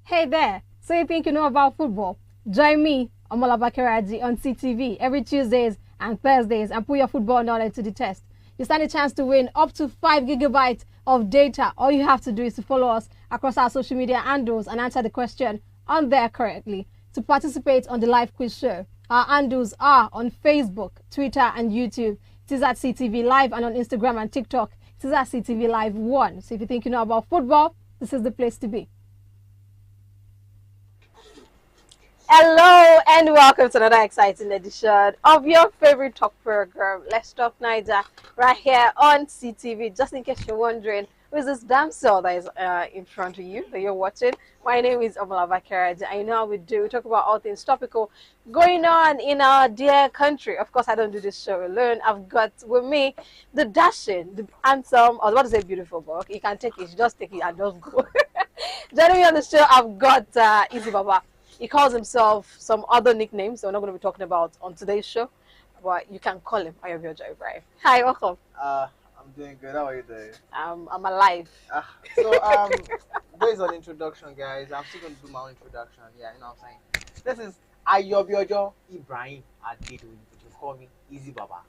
Hey there! So you think you know about football? Join me, Omola Bakeraji, on CTV every Tuesdays and Thursdays and put your football knowledge to the test. You stand a chance to win up to 5 gigabytes of data. All you have to do is to follow us across our social media handles and answer the question on there correctly. To participate on the live quiz show, our handles are on Facebook, Twitter and YouTube. It is at CTV Live, and on Instagram and TikTok, it is at CTV Live 1. So if you think you know about football, this is the place to be. Hello and welcome to another exciting edition of your favorite talk program, Let's Talk Naija, right here on CTV. Just in case you're wondering, who is this damsel that is in front of you that you're watching? My name is Omola Bakeraji. I know how we do. We talk about all things topical going on in our dear country. Of course, I don't do this show alone. I've got with me the dashing, the handsome, I was about to say beautiful book. You can take it, you just take it and just go. Joining me on the show, I've got Easy Baba. He calls himself some other nicknames that we're not going to be talking about on today's show, but you can call him Ayobiojo Ibrahim. Hi, welcome. I'm doing good. How are you doing? I'm alive. Based on introduction, guys, I'm still going to do my own introduction. Yeah, you know what I'm saying? This is Ayobiojo Ibrahim Adedoyin. You can call me Easy Baba,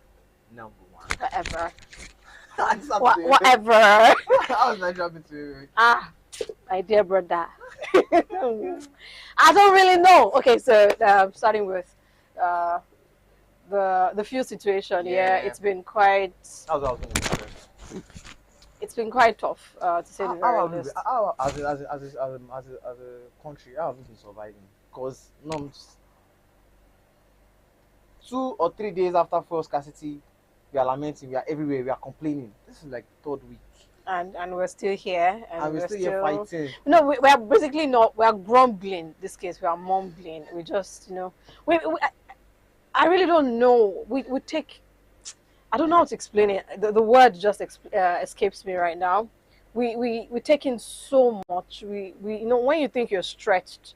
#1. Whatever. Whatever. How was I dropping to? My dear brother. I don't really know. Okay, so starting with the fuel situation. Yeah, it's been quite. It's been quite tough to say the very least. As a country, how have we been surviving? Because 2 or 3 days after fuel scarcity, we are lamenting, we are everywhere, we are complaining. This is like third week. And we're still here, and we're still here fighting. No, we are basically not. We are grumbling. This case, we are mumbling. We just, I really don't know. We take. I don't know how to explain it. The word just escapes me right now. We take in so much. We when you think you're stretched,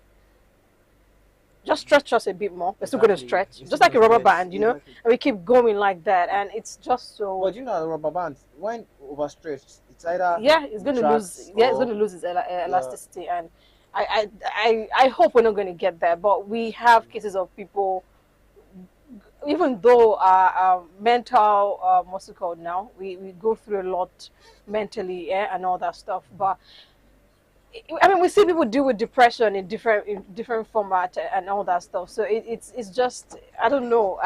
just stretch us a bit more. We're still going to stretch, just like a rubber band, and we keep going like that, and it's just so. But the rubber band, when overstretched, it's either it's going to lose. Yeah, it's going to lose its elasticity, and I hope we're not going to get there. But we have cases of people, even though our mental, what's it called now? We go through a lot mentally, and all that stuff, but. I mean, we see people deal with depression in different format and all that stuff. So it's just, I don't know.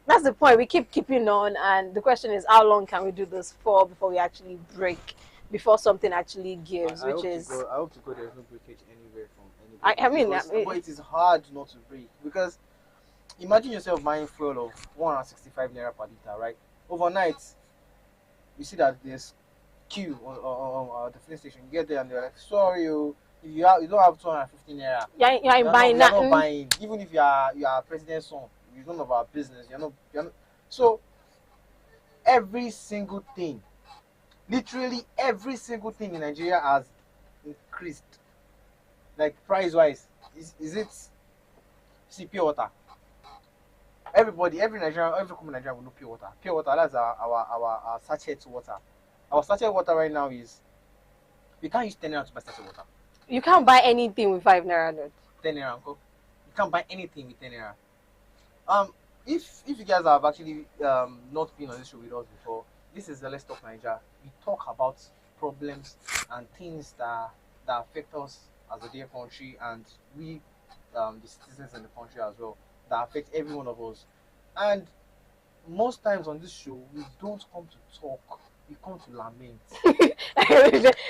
That's the point. We keeping on, and the question is, how long can we do this for before we actually break, before something actually gives? I hope to go. There's no breakage anywhere from anywhere. But it is hard not to break, because imagine yourself buying fuel of 165 naira per liter, right? Overnight, you see that there's queue on the filling station. You get there and they're like, sorry, if you don't have 250 naira. You ain't buying that. You're not buying. Even if you are president's son, you don't know about business. You're not. So every single thing, literally every single thing in Nigeria has increased. Like price wise, is it? See, pure water. Every Nigerian, every common Nigerian will know pure water. Pure water, that's our sachet water. Our sachet water right now is, we can't use 10 naira to buy sachet water. You can't buy anything with 5 naira note. 10 naira, uncle. You can't buy anything with 10 naira. If you guys have actually not been on this show with us before, this is the Let's Talk Naija. We talk about problems and things that affect us as a dear country, and we, the citizens in the country as well, that affect every one of us. And most times on this show, we don't come to talk. We come to lament.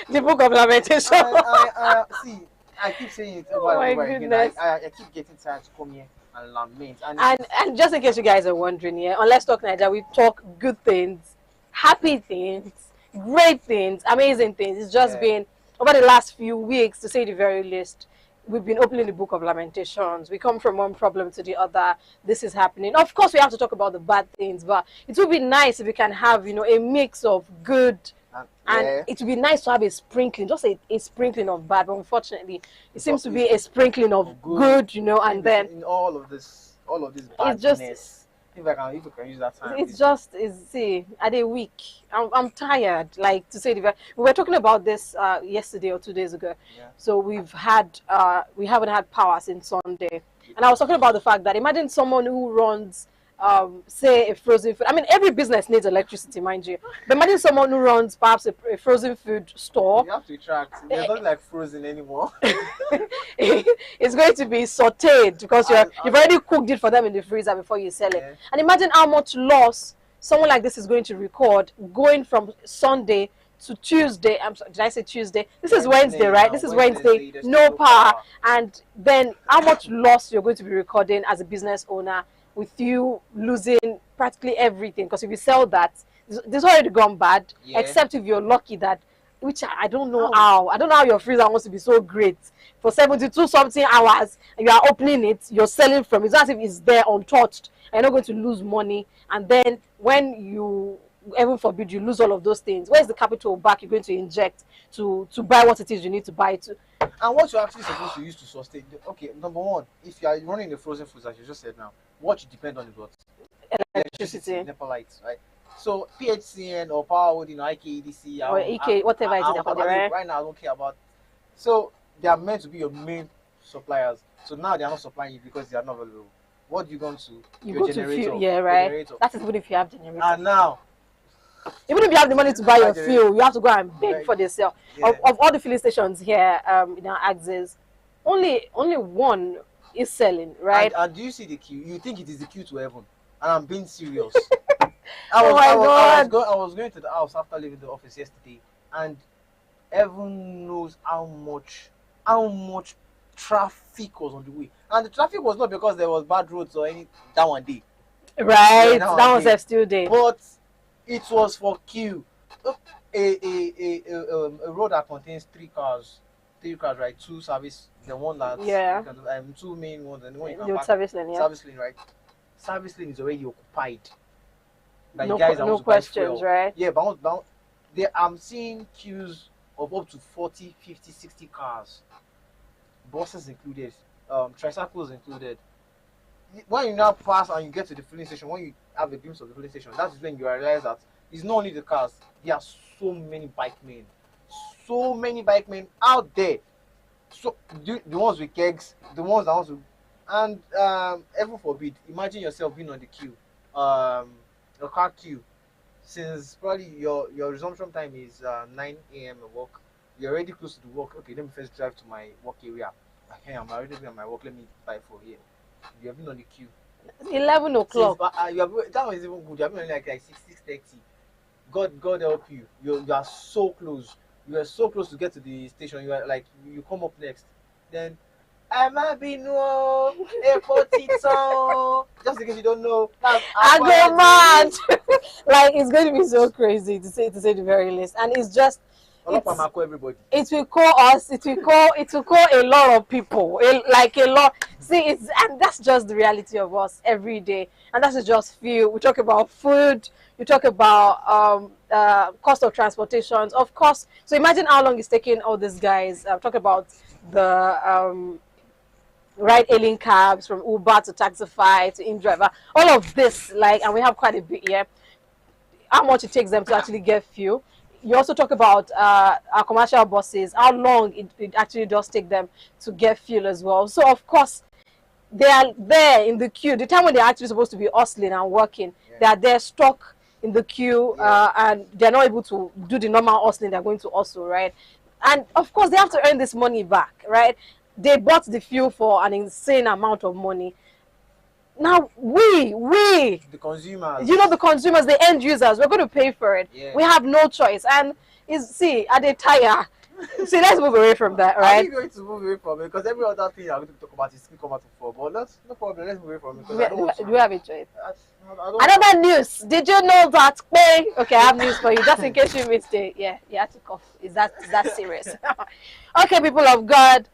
The book of lamentation. See, I keep saying it over and over again. I keep getting tired to come here and lament. And just in case you guys are wondering, on Let's Talk Naija, we talk good things, happy things, great things, amazing things. It's just been, over the last few weeks, to say the very least, we've been opening the book of lamentations. We come from one problem to the other. This is happening. Of course, we have to talk about the bad things, but it would be nice if we can have, a mix of good, and it would be nice to have a sprinkling, just a sprinkling of bad. But unfortunately, it seems to be a sprinkling of good, and then in all of this badness. if we can use that time, It's just is see at a week. I'm tired. Like to say we were talking about this yesterday or 2 days ago. yeah. So we haven't had power since Sunday, and I was talking about the fact that imagine someone who runs say a frozen food. I mean every business needs electricity, mind you. But imagine someone who runs perhaps a frozen food store. You have to track. There's nothing like frozen anymore. It's going to be sauteed because you've already cooked it for them in the freezer before you sell it. Yeah. And imagine how much loss someone like this is going to record going from Sunday to Tuesday. Did I say Tuesday? This is Wednesday, right? This is Wednesday. No power. And then how much loss you're going to be recording as a business owner with you losing practically everything. Because if you sell that, this already gone bad. Yeah. Except if you're lucky that, which I don't know how. I don't know how your freezer wants to be so great. For 72 something hours, and you are opening it, you're selling from it. It's as if it's there untouched, and you're not going to lose money. And then when you, heaven forbid, you lose all of those things, where's the capital back you're going to inject to buy what it is you need to buy to? And what you're actually supposed to use to sustain. Okay, number one, if you are running a frozen food, as you just said now, what you depend on is what? Electricity. NEPA lights, right? So PHCN or Power Holding or IKEDC Or EK, whatever it is they're called, right? Right now, I don't care about. So they are meant to be your main suppliers. So now they are not supplying you because they are not available. What do you go to? You Your go generator, to fuel, yeah, right? generator. That is even if you have generator. And now, Even if you have the money to buy your fuel, you have to go and beg Right. for the sale. Yeah. Of all the filling stations here in our axis, only one is selling, right? and do you see the queue? You think it is the queue to heaven? And I'm being serious. Oh my God. I was going to the house after leaving the office yesterday, and heaven knows how much traffic was on the way. And the traffic was not because there was bad roads or any that one day, Right. Yeah, That was a still day. but it was for queue. A road that contains three cars, right? Two service, the one that Yeah. two main ones, and the one you can Your park. service lane, yeah. Service lane, right? Service lane is already occupied. By No, guys that no want to buy questions, fuel. right? Yeah, but I'm seeing queues of up to 40, 50, 60 cars. Buses included, tricycles included. When you now pass and you get to the filling station, when you have a glimpse of the filling station, that is when you realize that it's not only the cars, there are so many bike men out there. So the ones with kegs, the ones that want to, and heaven forbid, imagine yourself being on the queue, your car queue, since probably your resumption time is 9 a.m. at work. You're already close to the work. Okay, let me first drive to my work area. Okay, I'm already at my work. Let me buy for here. You have been on the queue. 11 o'clock. That was even good. You have been on like 6:30. God help you. You are so close. You are so close to get to the station. You are like you come up next. Then I'm happy no just in case you don't know. I go mad. Like it's going to be so crazy to say the very least, and it's just everybody. it will call us. It will call a lot of people. Like a lot. See, and that's just the reality of us every day, and that's just fuel. We talk about food. You talk about cost of transportation, of course. So imagine how long it's taking all these guys. Talk about the ride-hailing cabs, from Uber to Taxify to InDriver, all of this, like, and we have quite a bit here. How much it takes them to actually get fuel. You also talk about our commercial buses, how long it actually does take them to get fuel as well. So of course, they are there in the queue. The time when they're actually supposed to be hustling and working, they are there stuck in the queue, and they're not able to do the normal hustling they're going to hustle, right? And of course, they have to earn this money back, right? They bought the fuel for an insane amount of money. Now we the consumers, the consumers, the end users, we're going to pay for it. We have no choice. And are they tired? See, let's move away from that, right? I'm going to move away from it because every other thing I'm going to talk about is still come out for. But no problem. Let's move away from it because I don't want to. Do we have a choice? I don't news. Did you know that? Okay, I have news for you, just in case you missed it. Yeah, you had to cough. Is that serious? Okay, people of God.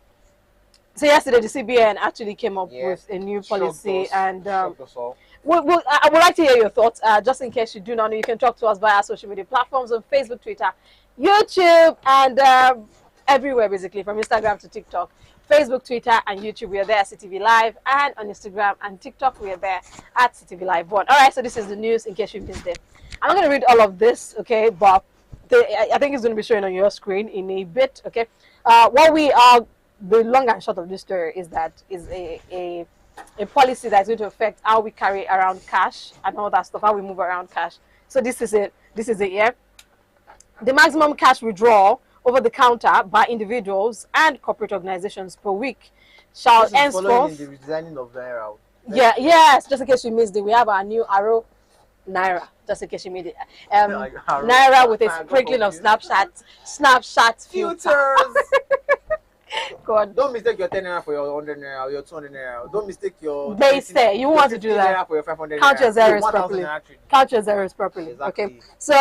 So yesterday, the CBN actually came up with a new policy, and I would like to hear your thoughts. Just in case you do not know, you can talk to us via social media platforms on Facebook, Twitter, YouTube, and everywhere, basically, from Instagram to TikTok. Facebook, Twitter, and YouTube. We are there at CTV Live, and on Instagram and TikTok, we are there at CTV Live 1. All right, so this is the news in case you missed it. I'm not going to read all of this, okay, but I think it's going to be showing on your screen in a bit, okay. What we are, the long and short of this story is that is a policy that's going to affect how we carry around cash and all that stuff, how we move around cash. So this is it. This is it. Yeah. The maximum cash withdrawal over the counter by individuals and corporate organizations per week shall This is following henceforth. in the redesigning of Naira. Yeah. Yes. Just in case you missed it, we have our new arrow Naira. Just in case you missed it, Naira with a sprinkling of Snapchat filter. Filters. God. Don't mistake your 10 naira for your 100 naira or your 200 naira. Don't mistake your. They say you want to do that. For your 500 Count your naira. zeros 1,000 properly. naira actually. Count your zeros properly. Exactly. Okay. So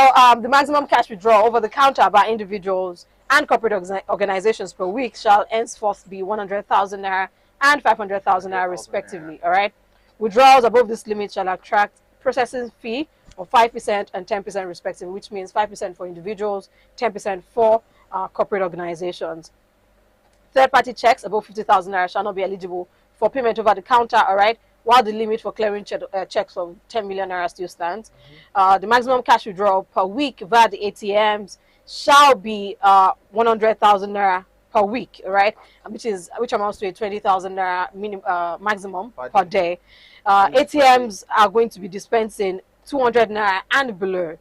the maximum cash withdrawal over the counter by individuals and corporate organizations per week shall henceforth be 100,000 naira and 500,000 naira respectively. All right. Withdrawals above this limit shall attract processing fee of 5% and 10% respectively, which means 5% for individuals, 10% for corporate organizations. Third-party checks above 50,000 naira shall not be eligible for payment over the counter, all right, while the limit for clearing checks of 10 million naira still stands. The maximum cash withdrawal per week via the ATMs shall be 100,000 naira per week, all right, which amounts to a 20,000 naira maximum per day. ATMs are going to be dispensing 200 naira and below,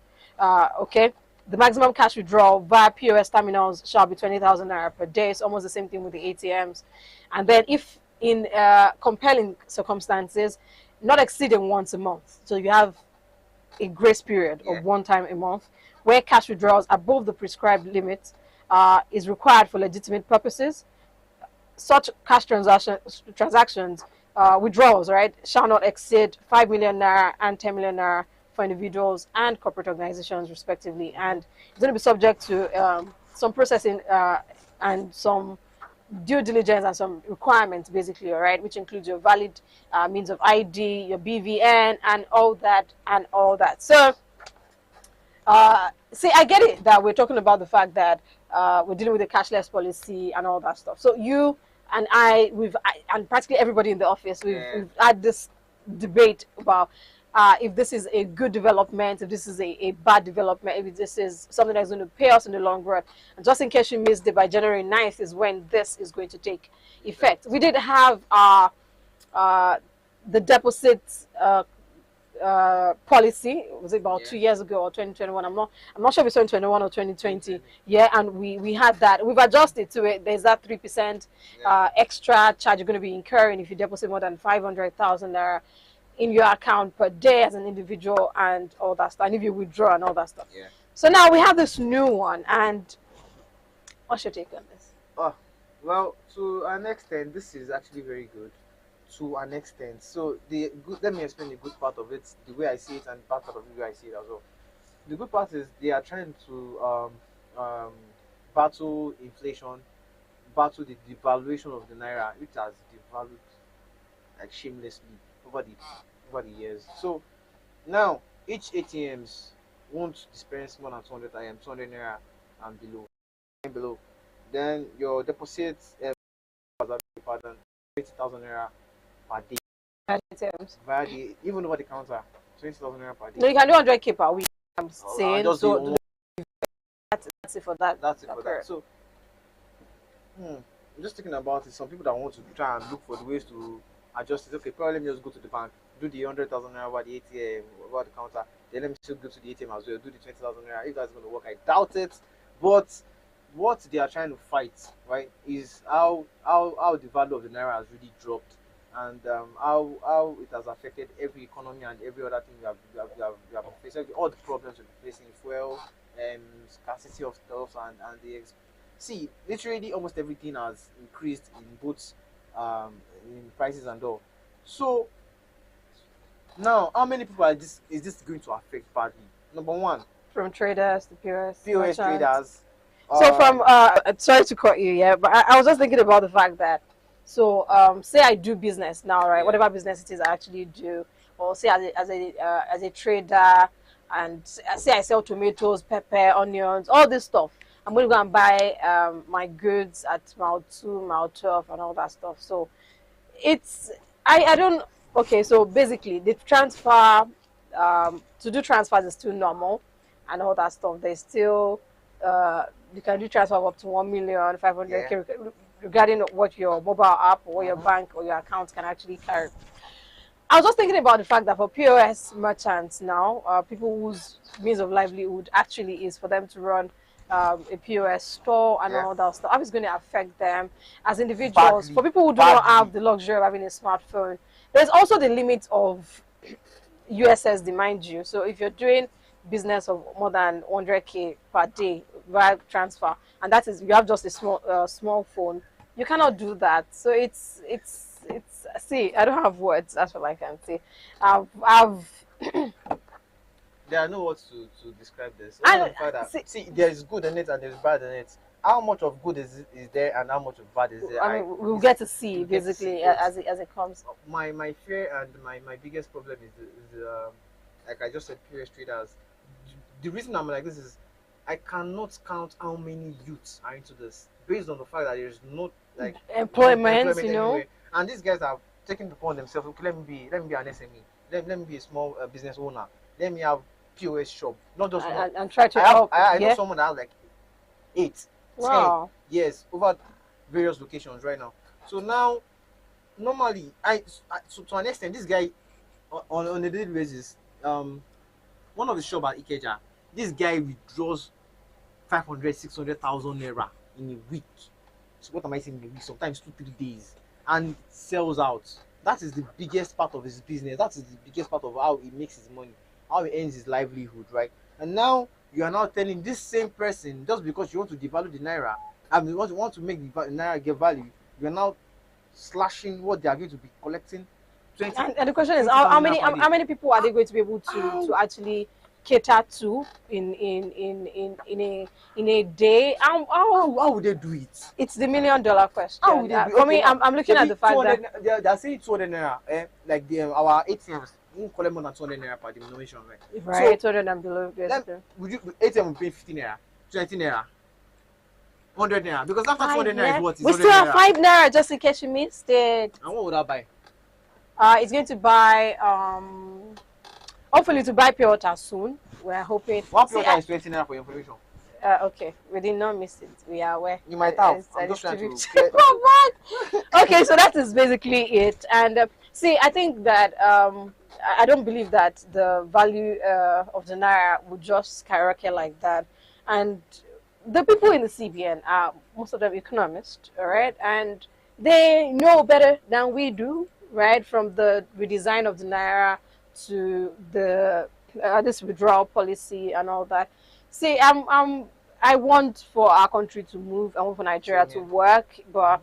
okay. The maximum cash withdrawal via POS terminals shall be 20,000 naira per day. It's almost the same thing with the ATMs. And then if in compelling circumstances, not exceeding once a month. So you have a grace period of one time a month where cash withdrawals above the prescribed limit is required for legitimate purposes. Such cash transactions, withdrawals, right, shall not exceed 5 million naira and 10 million naira for individuals and corporate organizations respectively, and it's going to be subject to some processing and some due diligence and some requirements basically, all right, which includes your valid means of ID, your BVN, and all that. So see, I get it that we're talking about the fact that we're dealing with a cashless policy and all that stuff. So you and and practically everybody in the office, we've had this debate about if this is a good development, if this is a bad development, if this is something that's going to pay us in the long run. And just in case you missed it, by January 9th is when this is going to take effect. We did have the deposit policy. Was it about 2 years ago or 2021? I'm not sure if it's 2021 or 2020. Yeah, and we had that. We've adjusted to it. There's that 3% extra charge you're going to be incurring if you deposit more than 500,000 naira in your account per day as an individual and all that stuff, and if you withdraw and all that stuff. Yeah. So now we have this new one, and what's your take on this? Oh, well, to an extent, this is actually very good. To an extent, so let me explain the good part of it, the way I see it, and the bad part of the way I see it as well. The good part is they are trying to battle inflation, battle the devaluation of the naira, which has devalued like shamelessly over the years. So now each ATMs won't dispense more than 200 200 naira and below. Then your deposits pardon 20,000 naira per day ATMs. via even over the counter 20,000 naira per day. No, you can do 100K per week. I'm saying just so. That's it for that. That's it for that. So I'm just thinking about it. Some people that want to try and look for the ways to adjust it. Okay, probably let me just go to the bank, do the 100,000 naira over the ATM, over the counter. Then let me still go to the ATM as well, do the 20,000 naira. If that's going to work, I doubt it. But what they are trying to fight, right, is how the value of the naira has really dropped, and how it has affected every economy and every other thing we have faced, all the problems we're facing, fuel, scarcity of stuff, and see, literally almost everything has increased in both in prices and all. So now, how many people is this going to affect badly? Number one, from traders to POS POS traders. So from sorry to cut you, yeah, but I was just thinking about the fact that, so say I do business now, right? Whatever business it is I actually do, or say as a trader, and say I sell tomatoes, pepper, onions, all this stuff. I'm going to go and buy my goods at mile 2, mile 12, and all that stuff. So it's I don't okay. So basically, the transfer to do transfers is still normal, and all that stuff. There's still you can do transfer of up to 1,500,000 Yeah. regarding what your mobile app or your Mm-hmm. bank or your account can actually carry. I was just thinking about the fact that for POS merchants now, people whose means of livelihood actually is for them to run a POS store and Yeah. all that stuff. How it's going to affect them as individuals. For Badly. people who do not have Badly. the luxury of having a smartphone, there's also the limit of USSD, mind you. So if you're doing business of more than 100K per day via transfer, and that is you have just a small phone, you cannot do that. So it's see, I don't have words. That's all I can say. I've There are no words to describe this. Other than I the fact that see. see, there is good in it and there is bad in it. How much of good is there and how much of bad is there? I mean, we'll Is get to see you get to see basically both. as it comes. My fear and my biggest problem is like I just said, period traders. The reason I'm like this is I cannot count how many youths are into this based on the fact that there's not like Employment, you know, anywhere. And these guys are taking it upon themselves. Okay, let me be an SME. Let me be a small business owner. Let me have POS shop. Not just one. and try to I have help. I know Yeah. someone that has like 8, 10 Wow. years over various locations right now. So now normally so to an extent this guy on a daily basis one of the shop at Ikeja, this guy withdraws 500, 600,000 naira in a week. So what am I saying in a week? Sometimes 2, 3 days, and sells out. That is the biggest part of his business. That is the biggest part of how he makes his money, how he earns his livelihood, right? And now you are now telling this same person just because you want to devalue the naira, I mean, want to make the naira get value, you are now slashing what they are going to be collecting. 20, And the question is, 20,000 naira per how day. many people are they going to be able How to actually cater to in a day? how would they do it? It's the $1,000,000 How would question. they do it? For Okay, me, now I'm looking at the fact that they are saying 200 naira. Like our ATMs won't collect more than 200 naira per denomination, right? right, 200 and below, Then basically. would you ATM will pay 50 naira, 20 naira, 100 naira? Because after 200 naira is what is We 100 still have naira. $5 just in case you missed it. And what would I buy? It's going to buy hopefully to buy pure water soon. We're hoping. One See, pure is 20 naira for your information. okay, we did not miss it. We are aware. You might have. I I'm just trying to distribute- get. Okay, so that is basically it. And see, I think that I don't believe that the value of the naira would just skyrocket like that. And the people in the CBN are most of them economists, all right, and they know better than we do, right? From the redesign of the naira to the this withdrawal policy and all that. See, I want for our country to move. I want for Nigeria to Same here. work, but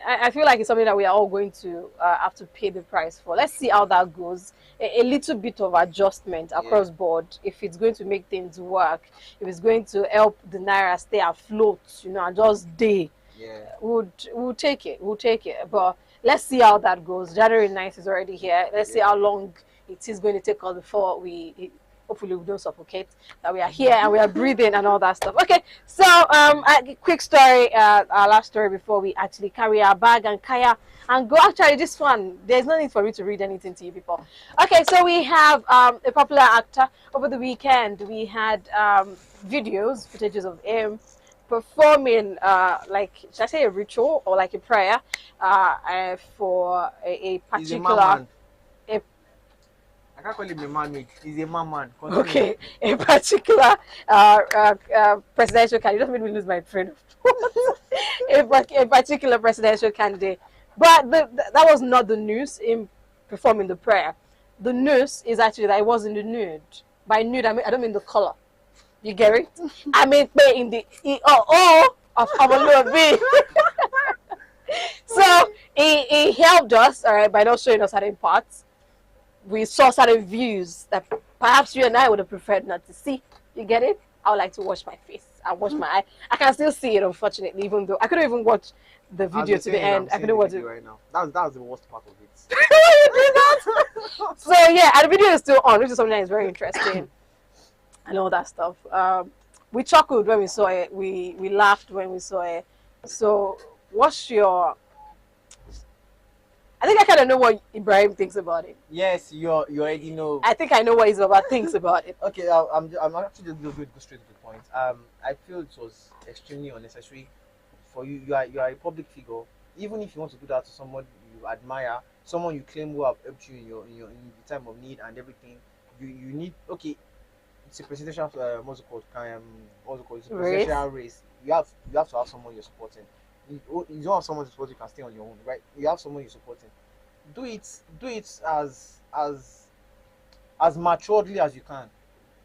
I feel like it's something that we are all going to have to pay the price for. Let's see how that goes. A little bit of adjustment across board, if it's going to make things work, if it's going to help the naira stay afloat, you know, and just day, Yeah. we'll take it. We'll take it. But let's see how that goes. January 9th is already here. Let's see Yeah. how long it is going to take us before hopefully we don't suffocate, that we are here and we are breathing and all that stuff. Okay, so a quick story, our last story before we actually carry our bag and kaya and go. Actually, this one, there's no need for me to read anything to you people. Okay, so we have a popular actor. Over the weekend we had videos, footages of him performing like, should I say a ritual or like a prayer for a He's a particular man. a I can't call him a man, mate. He's a man. Continue. okay, a particular presidential candidate. Don't make me lose my train of thought. A particular presidential candidate. But that was not the news in performing the prayer. The news is actually that it was in the nude. By nude, I don't mean the color. You get it? I mean in the of a little bit. So he helped us, all right, by not showing us certain parts. We saw certain views that perhaps you and I would have preferred not to see. You get it? I would like to wash my face. I wash my eye. I can still see it, unfortunately, even though I couldn't even watch the As video you're to the saying, end. I'm I seeing couldn't the watch video it. right now. That's the worst part of it. Why you do that? So yeah, and the video is still on, which is something that is very interesting and all that stuff. we chuckled when we saw it. We laughed when we saw it. So, what's your? I think I kind of know what Ibrahim thinks about it. Yes, you already know. I think I know what Isabel thinks about it. Okay, I'm actually just going to go straight to the point. I feel it was extremely unnecessary for you. You are a public figure. Even if you want to do that to someone you admire, someone you claim will have helped you in the time of need and everything, you need okay. It's a presidential what's it called? It's a Race? presidential race. You have to have someone you're supporting. You don't have someone to support, you can stay on your own, right? You have someone you're supporting. Do it as maturedly as you can.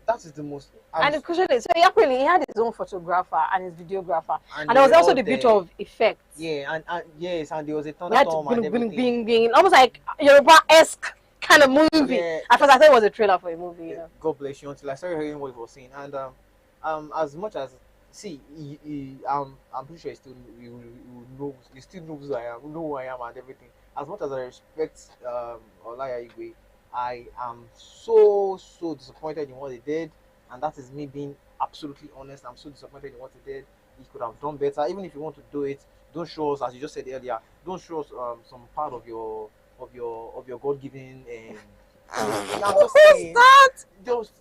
That is the most. And the question is, so he had his own photographer and his videographer, And and they there was were also all the bit there. of effects. Yeah, and yes, and there was a We had thunderstorm and everything. being almost like Yoruba-esque kind of movie. Yeah. At first, I thought it was a trailer for a movie. You know. God bless you. Until I started hearing what he was saying, and as much as see, I'm pretty sure he still knows who I am, know who I am, and everything. As much as I respect Olaya Igwe, I am so disappointed in what he did, and that is me being absolutely honest. I'm so disappointed in what he did. He could have done better. Even if you want to do it, don't show us, as you just said earlier, don't show us some part of your God-given. I'm just saying, that? just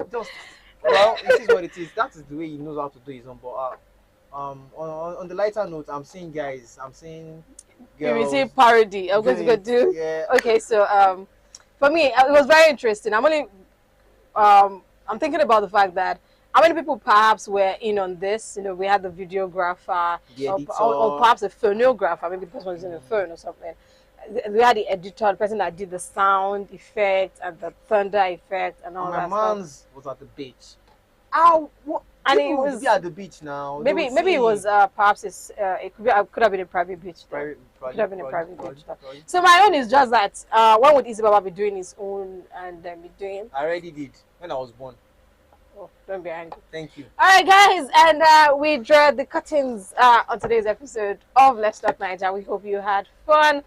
well, it is what it is. That is the way he knows how to do his own. But on the lighter note, I'm seeing guys, I'm seeing You girls. see parody. I'm going to go do. Yeah. Okay, so for me, it was very interesting. I'm thinking about the fact that how many people perhaps were in on this. You know, we had the videographer, The editor. or perhaps a phonographer, maybe the person was in a phone or something. We had the editor, the person that did the sound effect and the thunder effect and all My that stuff. man's was at the beach. How? What? And People it would was be at the beach now. They maybe would maybe see it was perhaps it could have been a private beach. Though. Could have been a private beach. Though. So my own is just that when would Isabella be doing his own and be doing? I already did when I was born. Oh, don't be angry. Thank you. All right, guys, and we drew the curtains on today's episode of Let's Talk Naija. We hope you had fun.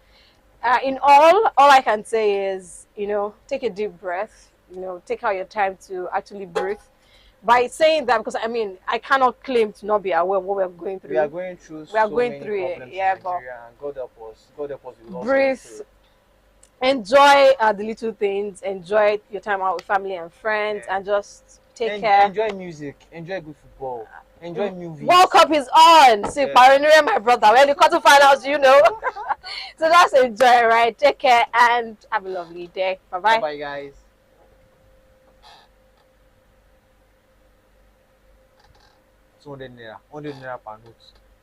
In all I can say is, you know, take a deep breath. You know, take out your time to actually breathe. By saying that, because I mean, I cannot claim to not be aware of what we're going through. We are going through. We are so going many through it, problems yeah, in Nigeria, and God help us. God help us. We'll also breathe. get through it. Enjoy the little things. Enjoy your time out with family and friends, Yeah. and just take care. Enjoy music. Enjoy good football. Enjoy movies. World Cup is on. See, Yeah. Pioneer, my brother. When the quarterfinals, you know. So that's enjoy, right? Take care and have a lovely day. Bye bye. Bye, guys. 200 naira, 100 naira per note.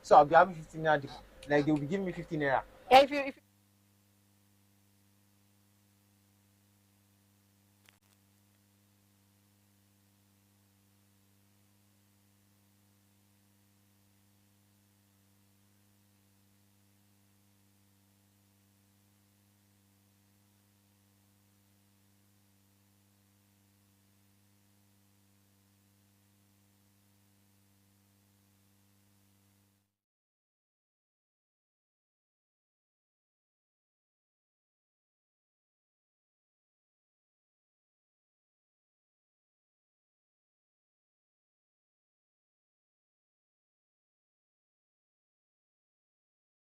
So I'll be having 15 naira. Like they will be giving me 15 naira. Yeah, if you